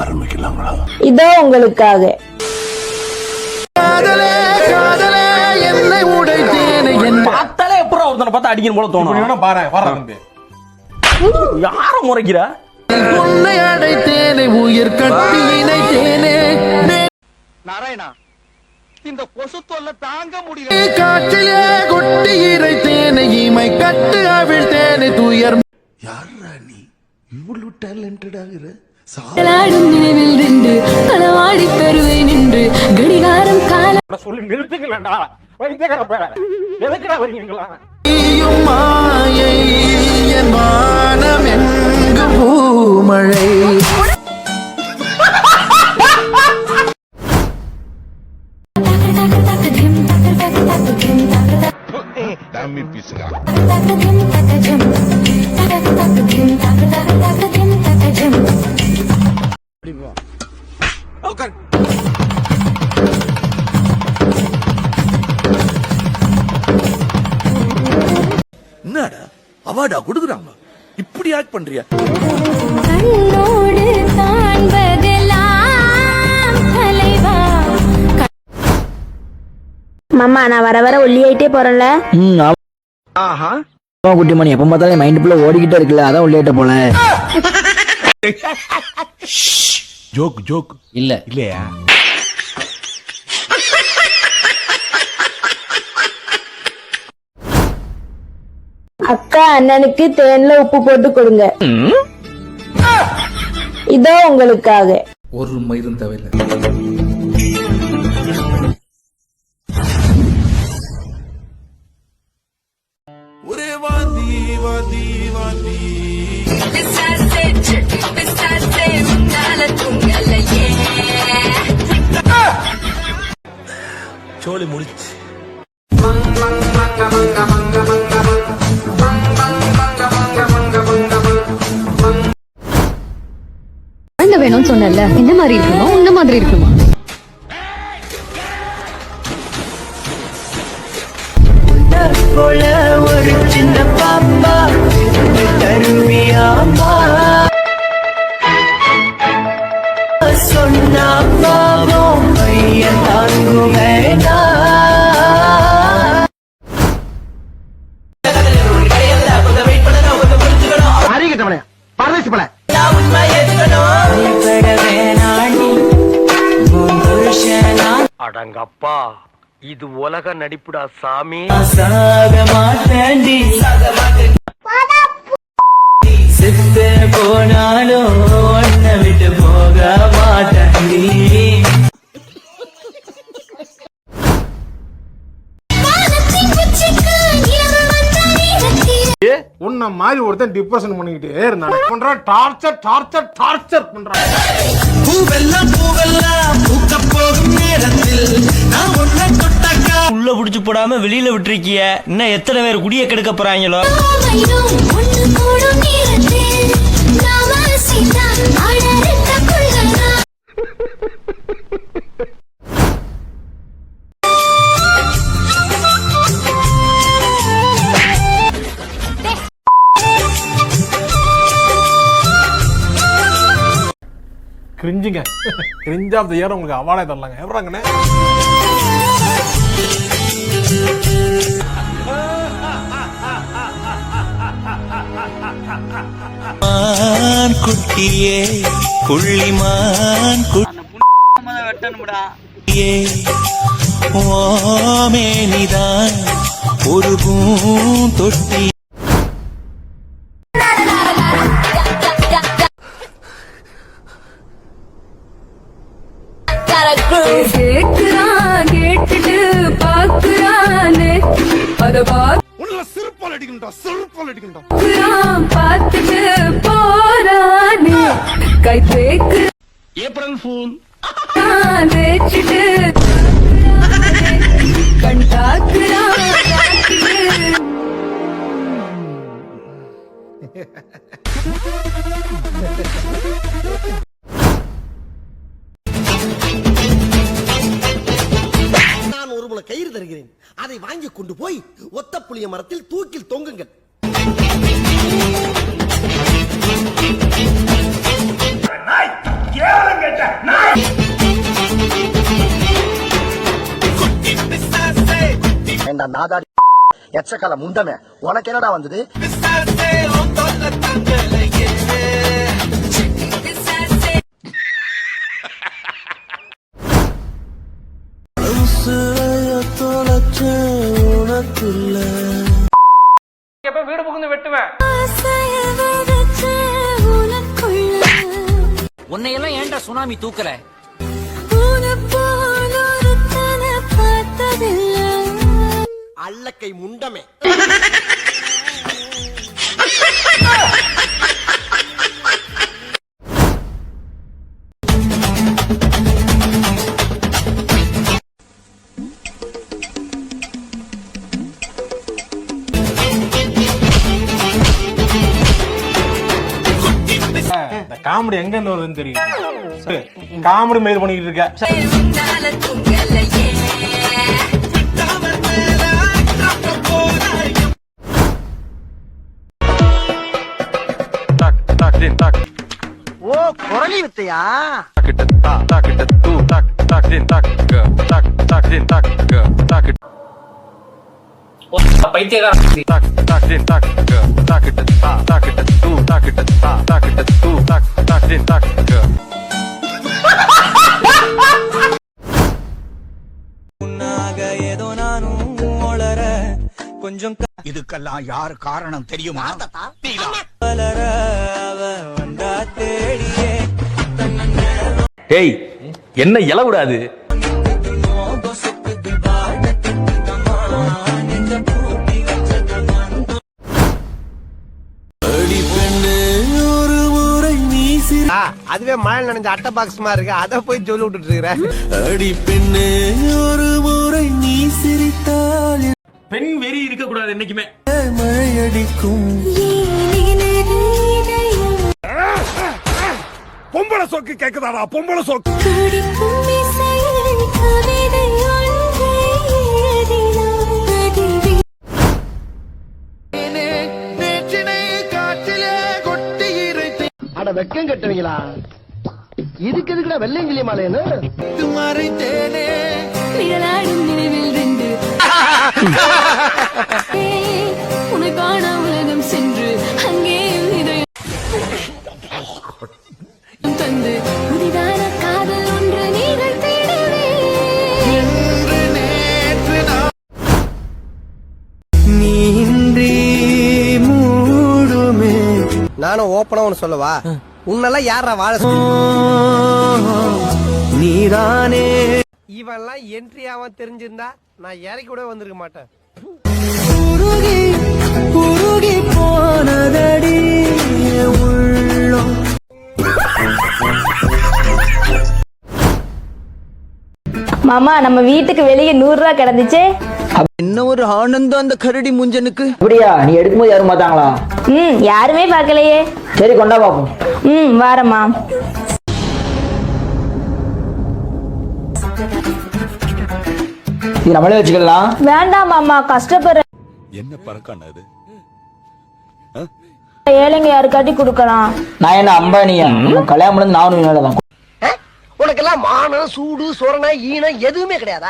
ஆரம்பிக்கலாங்களா? இதோ உங்களுக்காக. பார்த்தாலே எப்பறம் ஒருத்தனை பார்த்து அடிக்கணும் போல தோணும். பாரு யார முறைக்கிற? உன்னை அடைத்தேனே உயிர் கட்டி இணைத்தேனே நாராயணா, இந்த கொசு தொல்லை தாங்க முடியல. காற்றிலே கொட்டி இறைத்தேனே இமை கட்டு அவிழ்த்தேனே துயர். யாரா நீ இவ்வளவு டேலண்டட் ஆகுற? சாலாடும் நினைவில் நின்று களவாடி பெறுவேன் என்று கடிகாரம் கால சொல்லி நிறுத்துங்களா? வைத்தியக்கார பேர எதுக்குடா வரீங்களா? மாயை என் வானம் எங்கு பூமழை. டம்மி பீஸ்டா. என்னடா அவார்டா கொடுக்குறாங்க, இப்படி ஆக்ட் பண்றியா? கண்ணோடு காண்பதெல்லாம் தலைவா. மாமா நான் வர வர ஒல்லியாயிட்டே போறேன்ல. ஆஹா குட்டிமணி எப்ப பார்த்தாலும் மைண்ட் ஃபுல்லா ஓடிக்கிட்டே இருக்குல்ல, அதான் உள்ளேட்ட போல. ஜோக் ஜோக் இல்ல இல்லையா? அக்கா அண்ணனுக்கு தேன்ல உப்பு போட்டு கொடுங்க. இதோ உங்களுக்காக. ஒரு மயிரும் தேவையில்லை. ஒரே வாதி வாதி வாதி சோலி முடிச்சு. குழந்தை வேணும்னு சொன்னல, என்ன மாதிரி இருக்குமா உன்ன மாதிரி இருக்குமா? ஒரு சின்ன பாப்பா தருவியாமா சொன்னா பாவம் பையன் தாங்குவேனா. அறிகிட்டவனே பரதேசி பல அடங்கப்பா, இது உலக நடிப்புடா சாமி. செத்து போனாலும் ஒன்ன விட்டு போக மாட்டேன். உன்ன மாதிரி ஒருத்தன் டிப்ரெஷன் பண்ணிக்கிட்டே இருந்தானே பண்றான். டார்ச்சர் டார்ச்சர் டார்ச்சர் பண்றான். பூவெல்லாம் பூவெல்லாம் பூக்க போகும் நேரத்தில் நான் ஒன்ன தொட்டாக்கா உள்ள புடிச்சு போடாம வெளியில விட்டுருக்கிய. இன்னும் எத்தனை பேர் குடிய கெடுக்க போறாங்களோ? கிரிஞ்சுங்க, கிரிஞ்ச் ஆஃப் தி இயர் உங்களுக்கு அவார்டே தரலாங்க. எவராங்கண்ணே? குட்டியே புள்ளிமான் குட்டியே ஓமேனிதான் ஒரு பூந்தொட்டி. கேட்டுட்டு பாக்குறானே அத செருப்பால் அடிக்கணும்டா, செருப்பால் அடிக்கணும்டா. பார்த்துட்டு போறானே கை தேக்கு ஏப்ரல் ஃபூல் தேச்சிட்டு கண் தாக்குறான். நான் ஒரு முளை கயிறு தருகிறேன், அதை வாங்கி கொண்டு போய் ஒத்த புளிய மரத்தில் தூக்கில் தொங்குங்கள். ஏன் நாதாடி எச்சக்கால முண்டமே உனக்கு என்னடா வந்தது? எப்ப வீடு புகுந்து வெட்டுவேன். உன்னையெல்லாம் ஏன்டா சுனாமி தூக்கல? அல்லக்கை முண்டமே. இந்த காமெடி எங்க இருந்து வருதுன்னு தெரியும். காமெடி மேல் பண்ணிட்டு இருக்க. ஓ குரலி வித்தையா? ஏதோ நானும் ஒளர கொஞ்சம் இதுக்கெல்லாம் யார் காரணம் தெரியுமா? வளர அவ வந்தா தேடியே ஏய் என்ன இல விடாது. அடி பெண்ணு ஒரு முறை நீ அதுவே மழை நனைஞ்ச அட்டை பாக்ஸ் மாதிரி இருக்கு. அத போய் சொல்லி விட்டுட்டு இருக்கிற. அடி பெண்ணு ஒரு முறை நீ சிரித்தால் பெண் வெறி இருக்க கூடாது என்னைக்குமே. மழை அடிக்கும். பொம்பளை சொக்கு கேக்குதாடா? பொம்பளை சொக்கு அட வெக்கம் கட்டுவீங்களா? இதுக்கு எதுக்குடா வெள்ளையங்கிலி மாலைன்னு? மறைத்தேனே உன்னை காண உலகம் சென்று அங்கேயும் இதயம் தந்து புதிதான காதல் ஒன்று நீங்கள் தேடவே நீன்றி மூடுமே. நானும் ஓப்பனா ஒன்னு சொல்லவா? உன்னெல்லாம் யாரா வாழ நீதானே இவெல்லாம் என்ட்ரி ஆவான் தெரிஞ்சிருந்தா நான் இறக்கி கூட வந்திருக்க மாட்டேன். உருகி உருகி போனதடி உள்ளம். மாமா நம்ம வீட்டுக்கு வெளியே 100 ரூபா கிடந்துச்சு. என்ன ஒரு ஆனந்தம் அந்த கரடி முஞ்சனுக்கு. அப்படியா? நீ எடுக்கும்போது யாரும் பார்த்தாங்களா? யாருமே பார்க்கலையே. சரி கொண்டா பாப்போம். வாரம்மா. இது நம்மளே வச்சுக்கலாம். வேண்டாம் மாமா, கஷ்டப்படுற என்ன பறக்கான அது? ஏழைங்க யாருக்காட்டி கொடுக்கலாம். நான் என்ன அம்பானியா? கல்யாணம் பண்ணது நானும் வேலைதான். உனக்கெல்லாம் மானம் சூடு சொரணை ஈனம் எதுவுமே கிடையாதா?